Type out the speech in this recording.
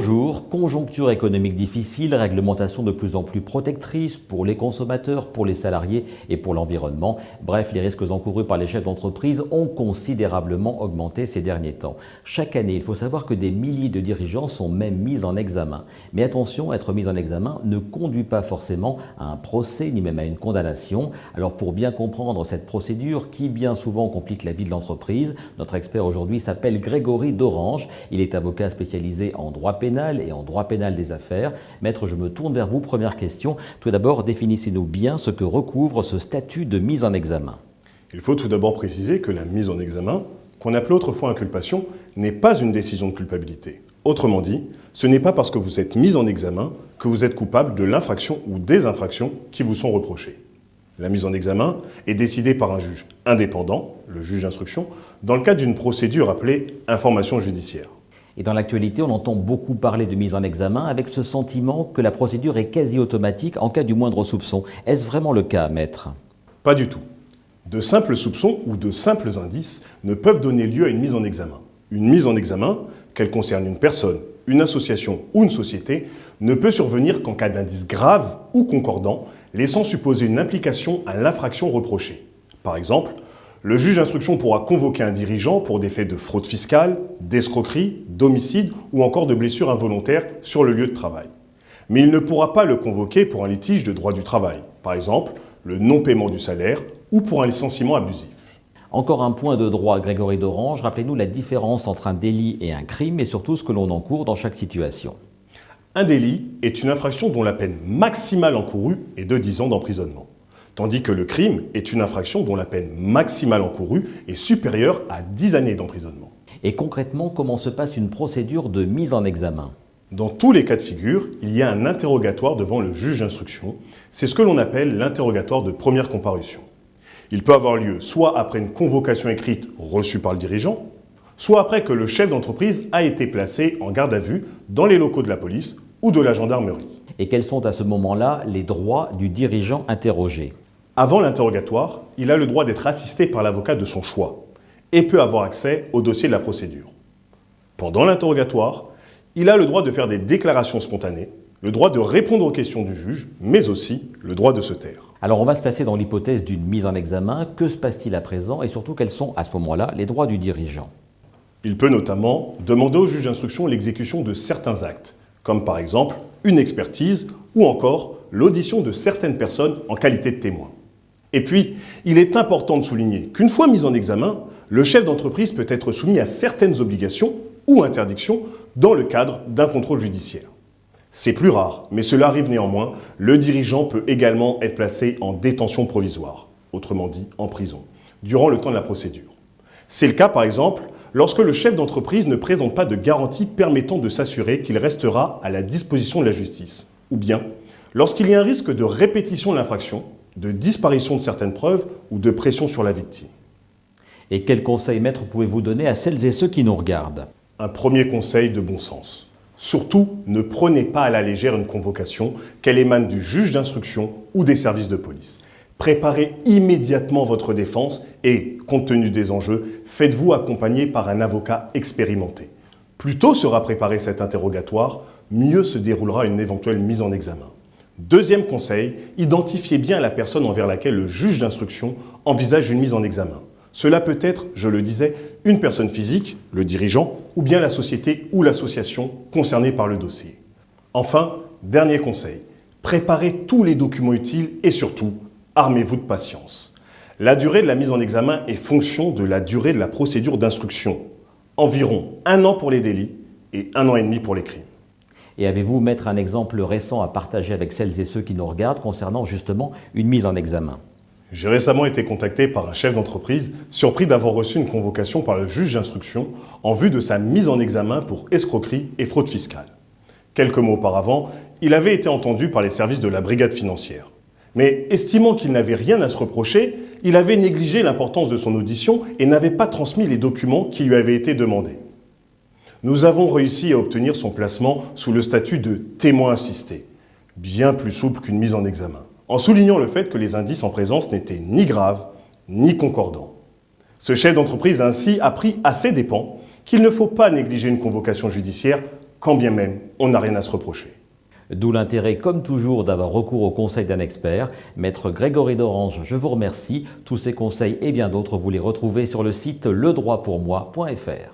Bonjour, conjoncture économique difficile, réglementation de plus en plus protectrice pour les consommateurs, pour les salariés et pour l'environnement. Bref, les risques encourus par les chefs d'entreprise ont considérablement augmenté ces derniers temps. Chaque année, il faut savoir que des milliers de dirigeants sont même mis en examen. Mais attention, être mis en examen ne conduit pas forcément à un procès ni même à une condamnation. Alors pour bien comprendre cette procédure qui bien souvent complique la vie de l'entreprise, notre expert aujourd'hui s'appelle Grégory d'Orange. Il est avocat spécialisé en droit pénal et en droit pénal des affaires. Maître, je me tourne vers vous. Première question. Tout d'abord, définissez-nous bien ce que recouvre ce statut de mise en examen. Il faut tout d'abord préciser que la mise en examen, qu'on appelait autrefois inculpation, n'est pas une décision de culpabilité. Autrement dit, ce n'est pas parce que vous êtes mis en examen que vous êtes coupable de l'infraction ou des infractions qui vous sont reprochées. La mise en examen est décidée par un juge indépendant, le juge d'instruction, dans le cadre d'une procédure appelée information judiciaire. Et dans l'actualité, on entend beaucoup parler de mise en examen avec ce sentiment que la procédure est quasi automatique en cas du moindre soupçon. Est-ce vraiment le cas, maître? Pas du tout. De simples soupçons ou de simples indices ne peuvent donner lieu à une mise en examen. Une mise en examen, qu'elle concerne une personne, une association ou une société, ne peut survenir qu'en cas d'indices graves ou concordants, laissant supposer une implication à l'infraction reprochée. Par exemple, le juge d'instruction pourra convoquer un dirigeant pour des faits de fraude fiscale, d'escroquerie, d'homicide ou encore de blessure involontaire sur le lieu de travail. Mais il ne pourra pas le convoquer pour un litige de droit du travail, par exemple le non-paiement du salaire ou pour un licenciement abusif. Encore un point de droit, Grégory d'Orange. Rappelez-nous la différence entre un délit et un crime et surtout ce que l'on encourt dans chaque situation. Un délit est une infraction dont la peine maximale encourue est de 10 ans d'emprisonnement. Tandis que le crime est une infraction dont la peine maximale encourue est supérieure à 10 années d'emprisonnement. Et concrètement, comment se passe une procédure de mise en examen? Dans tous les cas de figure, il y a un interrogatoire devant le juge d'instruction. C'est ce que l'on appelle l'interrogatoire de première comparution. Il peut avoir lieu soit après une convocation écrite reçue par le dirigeant, soit après que le chef d'entreprise a été placé en garde à vue dans les locaux de la police ou de la gendarmerie. Et quels sont à ce moment-là les droits du dirigeant interrogé? Avant l'interrogatoire, il a le droit d'être assisté par l'avocat de son choix et peut avoir accès au dossier de la procédure. Pendant l'interrogatoire, il a le droit de faire des déclarations spontanées, le droit de répondre aux questions du juge, mais aussi le droit de se taire. Alors on va se placer dans l'hypothèse d'une mise en examen. Que se passe-t-il à présent et surtout quels sont à ce moment-là les droits du dirigeant? Il peut notamment demander au juge d'instruction l'exécution de certains actes, comme par exemple une expertise ou encore l'audition de certaines personnes en qualité de témoin. Et puis, il est important de souligner qu'une fois mis en examen, le chef d'entreprise peut être soumis à certaines obligations ou interdictions dans le cadre d'un contrôle judiciaire. C'est plus rare, mais cela arrive néanmoins. Le dirigeant peut également être placé en détention provisoire, autrement dit en prison, durant le temps de la procédure. C'est le cas par exemple lorsque le chef d'entreprise ne présente pas de garantie permettant de s'assurer qu'il restera à la disposition de la justice, ou bien lorsqu'il y a un risque de répétition de l'infraction, de disparition de certaines preuves ou de pression sur la victime. Et quels conseils, maître, pouvez-vous donner à celles et ceux qui nous regardent? Un premier conseil de bon sens. Surtout, ne prenez pas à la légère une convocation, qu'elle émane du juge d'instruction ou des services de police. Préparez immédiatement votre défense et, compte tenu des enjeux, faites-vous accompagner par un avocat expérimenté. Plus tôt sera préparé cet interrogatoire, mieux se déroulera une éventuelle mise en examen. Deuxième conseil, identifiez bien la personne envers laquelle le juge d'instruction envisage une mise en examen. Cela peut être, je le disais, une personne physique, le dirigeant, ou bien la société ou l'association concernée par le dossier. Enfin, dernier conseil, préparez tous les documents utiles et surtout, armez-vous de patience. La durée de la mise en examen est fonction de la durée de la procédure d'instruction. Environ 1 an pour les délits et 1 an et demi pour les crimes. Et avez-vous, maître, un exemple récent à partager avec celles et ceux qui nous regardent concernant justement une mise en examen? J'ai récemment été contacté par un chef d'entreprise surpris d'avoir reçu une convocation par le juge d'instruction en vue de sa mise en examen pour escroquerie et fraude fiscale. Quelques mois auparavant, il avait été entendu par les services de la brigade financière. Mais estimant qu'il n'avait rien à se reprocher, il avait négligé l'importance de son audition et n'avait pas transmis les documents qui lui avaient été demandés. Nous avons réussi à obtenir son placement sous le statut de témoin assisté, bien plus souple qu'une mise en examen, en soulignant le fait que les indices en présence n'étaient ni graves ni concordants. Ce chef d'entreprise a ainsi appris à ses dépens qu'il ne faut pas négliger une convocation judiciaire quand bien même on n'a rien à se reprocher. D'où l'intérêt, comme toujours, d'avoir recours au conseil d'un expert. Maître Grégory d'Orange, je vous remercie. Tous ces conseils et bien d'autres, vous les retrouvez sur le site ledroitpourmoi.fr.